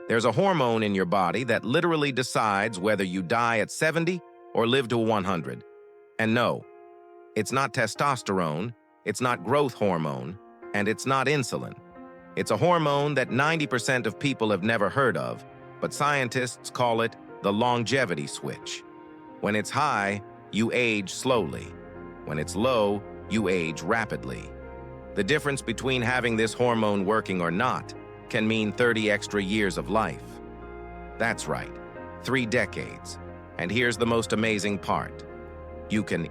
There's a hormone in your body that literally decides whether you die at 70 or live to 100. And no, it's not testosterone, it's not growth hormone, and it's not insulin. It's a hormone that 90% of people have never heard of, but scientists call it the longevity switch. When it's high, you age slowly. When it's low, you age rapidly. The difference between having this hormone working or not can mean 30 extra years of life. That's right, 3 decades. And here's the most amazing part. You can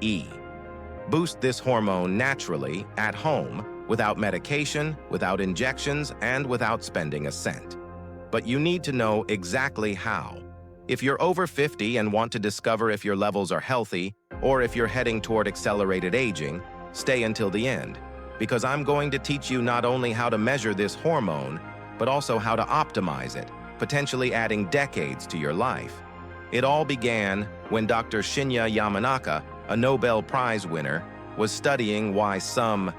boost this hormone naturally at home without medication, without injections, and without spending a cent. But you need to know exactly how. If you're over 50 and want to discover if your levels are healthy or if you're heading toward accelerated aging, stay until the end, because I'm going to teach you not only how to measure this hormone, but also how to optimize it, potentially adding decades to your life. It all began when Dr. Shinya Yamanaka, a Nobel Prize winner, was studying why some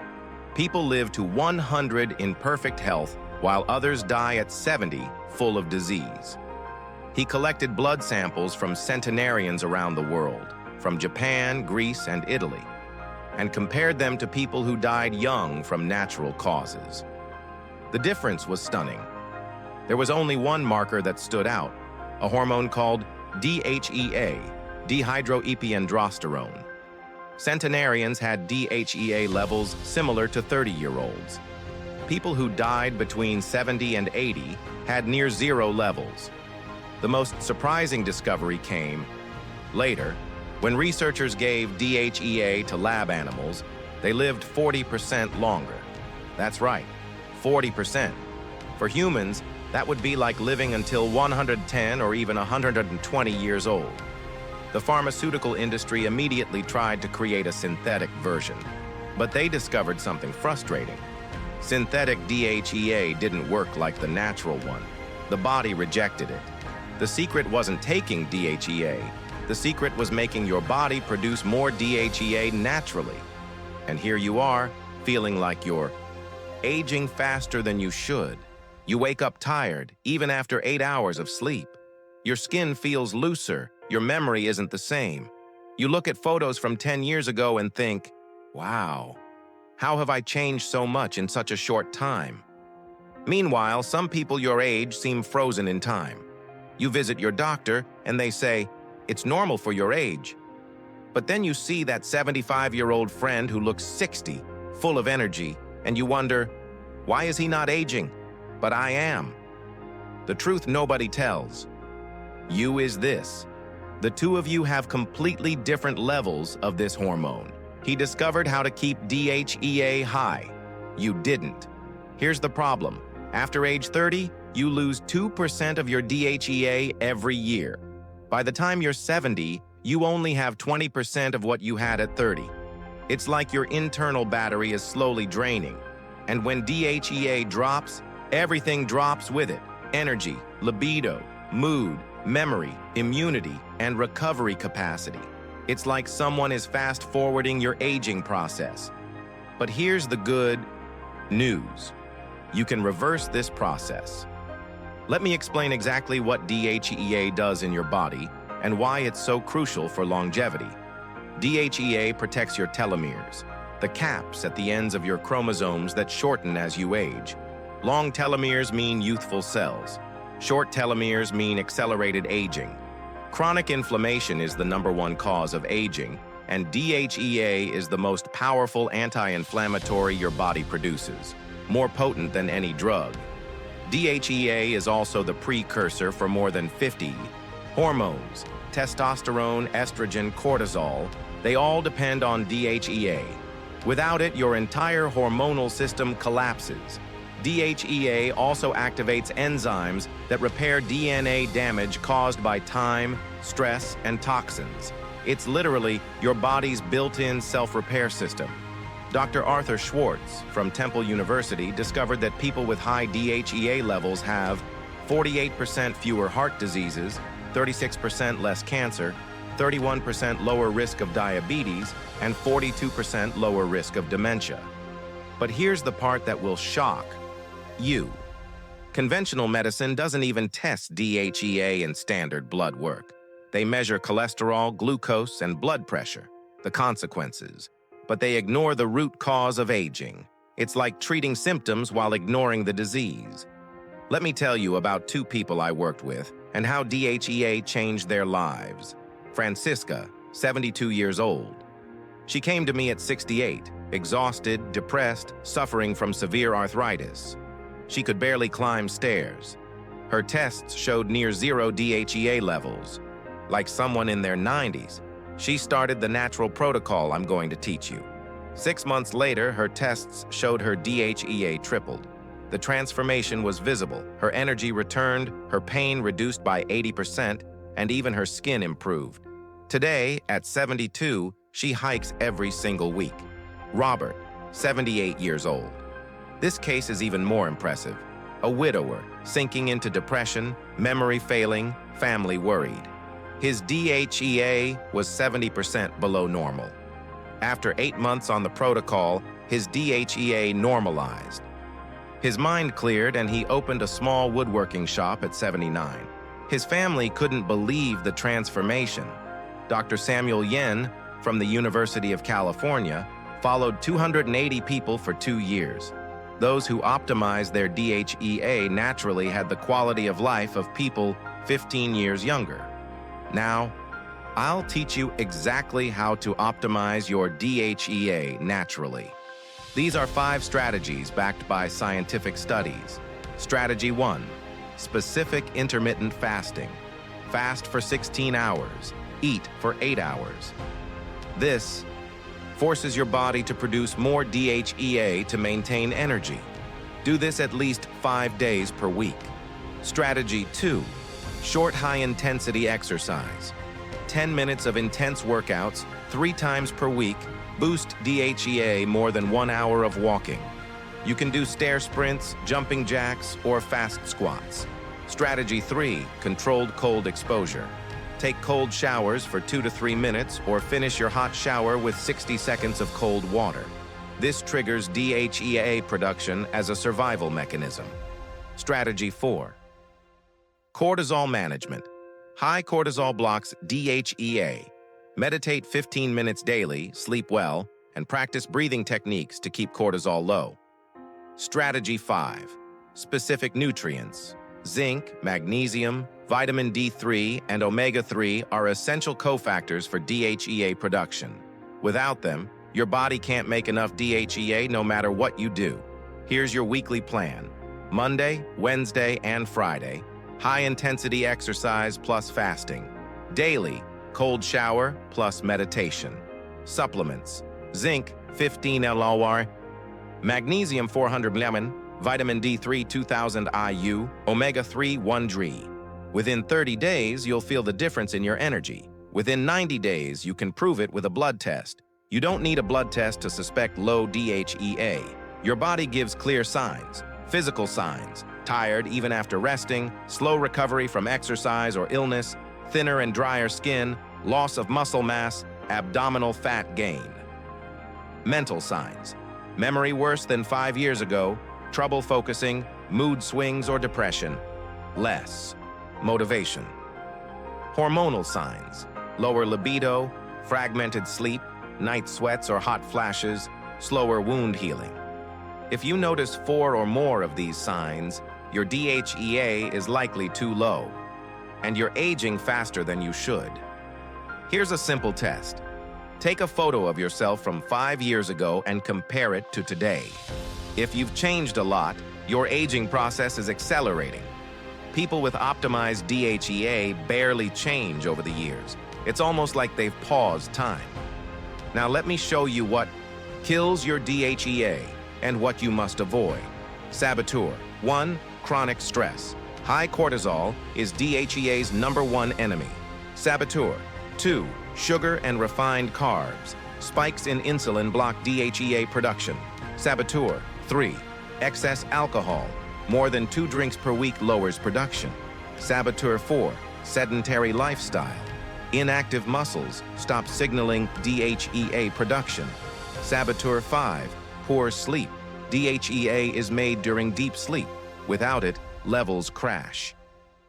people live to 100 in perfect health while others die at 70 full of disease. He collected blood samples from centenarians around the world, from Japan, Greece, and Italy, and compared them to people who died young from natural causes. The difference was stunning. There was only one marker that stood out, a hormone called DHEA, dehydroepiandrosterone. Centenarians had DHEA levels similar to 30-year-olds. People who died between 70 and 80 had near zero levels. The most surprising discovery came later. When researchers gave DHEA to lab animals, they lived 40% longer. That's right, 40%. For humans, that would be like living until 110 or even 120 years old. The pharmaceutical industry immediately tried to create a synthetic version, but they discovered something frustrating. Synthetic DHEA didn't work like the natural one. The body rejected it. The secret wasn't taking DHEA. The secret was making your body produce more DHEA naturally. And here you are, feeling like you're aging faster than you should. You wake up tired, even after 8 hours of sleep. Your skin feels looser. Your memory isn't the same. You look at photos from 10 years ago and think, wow, how have I changed so much in such a short time? Meanwhile, some people your age seem frozen in time. You visit your doctor and they say, it's normal for your age. But then you see that 75-year-old friend who looks 60, full of energy, and you wonder, why is he not aging? But I am. The truth nobody tells. You is this. The two of you have completely different levels of this hormone. He discovered how to keep DHEA high. You didn't. Here's the problem. After age 30, you lose 2% of your DHEA every year. By the time you're 70, you only have 20% of what you had at 30. It's like your internal battery is slowly draining. And when DHEA drops, everything drops with it. Energy, libido, mood, memory, immunity, and recovery capacity. It's like someone is fast-forwarding your aging process. But here's the good news. You can reverse this process. Let me explain exactly what DHEA does in your body and why it's so crucial for longevity. DHEA protects your telomeres, the caps at the ends of your chromosomes that shorten as you age. Long telomeres mean youthful cells. Short telomeres mean accelerated aging. Chronic inflammation is the #1 cause of aging, and DHEA is the most powerful anti-inflammatory your body produces, more potent than any drug. DHEA is also the precursor for more than 50 hormones: testosterone, estrogen, cortisol. They all depend on DHEA. Without it, your entire hormonal system collapses. DHEA also activates enzymes that repair DNA damage caused by time, stress, and toxins. It's literally your body's built-in self-repair system. Dr. Arthur Schwartz from Temple University discovered that people with high DHEA levels have 48% fewer heart diseases, 36% less cancer, 31% lower risk of diabetes, and 42% lower risk of dementia. But here's the part that will shock you. Conventional medicine doesn't even test DHEA in standard blood work. They measure cholesterol, glucose, and blood pressure, the consequences, but they ignore the root cause of aging. It's like treating symptoms while ignoring the disease. Let me tell you about two people I worked with and how DHEA changed their lives. Francisca, 72 years old. She came to me at 68, exhausted, depressed, suffering from severe arthritis. She could barely climb stairs. Her tests showed near zero DHEA levels. Like someone in their 90s, she started the natural protocol I'm going to teach you. 6 months later, her tests showed her DHEA tripled. The transformation was visible. Her energy returned, her pain reduced by 80%, and even her skin improved. Today, at 72, she hikes every single week. Robert, 78 years old. This case is even more impressive. A widower, sinking into depression, memory failing, family worried. His DHEA was 70% below normal. After 8 months on the protocol, his DHEA normalized. His mind cleared and he opened a small woodworking shop at 79. His family couldn't believe the transformation. Dr. Samuel Yen, from the University of California, followed 280 people for 2 years. Those who optimized their DHEA naturally had the quality of life of people 15 years younger. Now, I'll teach you exactly how to optimize your DHEA naturally. These are 5 strategies backed by scientific studies. Strategy 1, specific intermittent fasting. Fast for 16 hours, eat for 8 hours. This forces your body to produce more DHEA to maintain energy. Do this at least 5 days per week. Strategy 2, short high-intensity exercise. 10 minutes of intense workouts 3 times per week boost DHEA more than 1 hour of walking. You can do stair sprints, jumping jacks, or fast squats. Strategy 3, controlled cold exposure. Take cold showers for 2 to 3 minutes or finish your hot shower with 60 seconds of cold water. This triggers DHEA production as a survival mechanism. Strategy 4, cortisol management. High cortisol blocks DHEA. Meditate 15 minutes daily, sleep well, and practice breathing techniques to keep cortisol low. Strategy 5, specific nutrients. Zinc, magnesium, vitamin D3, and omega-3 are essential cofactors for DHEA production. Without them, your body can't make enough DHEA no matter what you do. Here's your weekly plan. Monday, Wednesday, and Friday, high-intensity exercise plus fasting. Daily, cold shower plus meditation. Supplements: zinc 15 LOR, magnesium 400 mg, vitamin D3 2000 IU, omega-3 1 DRE. Within 30 days, you'll feel the difference in your energy. Within 90 days, you can prove it with a blood test. You don't need a blood test to suspect low DHEA. Your body gives clear signs, physical signs: tired even after resting, slow recovery from exercise or illness, thinner and drier skin, loss of muscle mass, abdominal fat gain. Mental signs: memory worse than 5 years ago, trouble focusing, mood swings or depression. Less motivation. Hormonal signs: lower libido, fragmented sleep, night sweats or hot flashes, slower wound healing. If you notice 4 or more of these signs, your DHEA is likely too low, and you're aging faster than you should. Here's a simple test. Take a photo of yourself from 5 years ago and compare it to today. If you've changed a lot, your aging process is accelerating. People with optimized DHEA barely change over the years. It's almost like they've paused time. Now let me show you what kills your DHEA and what you must avoid. Saboteur. 1. Chronic stress. High cortisol is DHEA's #1 enemy. Saboteur. 2. Sugar and refined carbs. Spikes in insulin block DHEA production. Saboteur. 3. Excess alcohol. More than 2 drinks per week lowers production. Saboteur 4. Sedentary lifestyle. Inactive muscles stop signaling DHEA production. Saboteur 5. Poor sleep. DHEA is made during deep sleep. Without it, levels crash.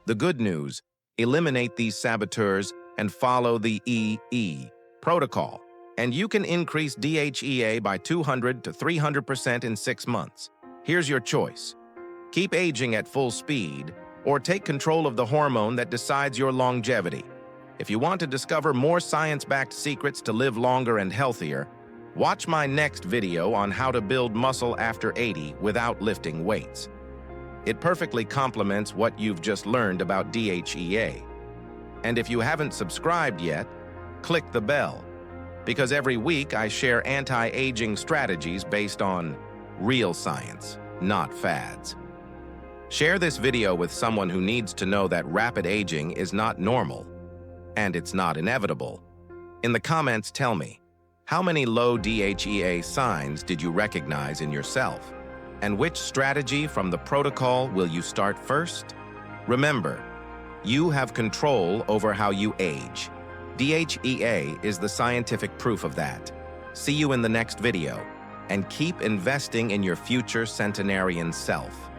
The good news: eliminate these saboteurs and follow the EE protocol, and you can increase DHEA by 200 to 300% in 6 months. Here's your choice: keep aging at full speed, or take control of the hormone that decides your longevity. If you want to discover more science-backed secrets to live longer and healthier, watch my next video on how to build muscle after 80 without lifting weights. It perfectly complements what you've just learned about DHEA. And if you haven't subscribed yet, click the bell, because every week I share anti-aging strategies based on real science, not fads. Share this video with someone who needs to know that rapid aging is not normal, and it's not inevitable. In the comments, tell me, how many low DHEA signs did you recognize in yourself? And which strategy from the protocol will you start first? Remember, you have control over how you age. DHEA is the scientific proof of that. See you in the next video, and keep investing in your future centenarian self.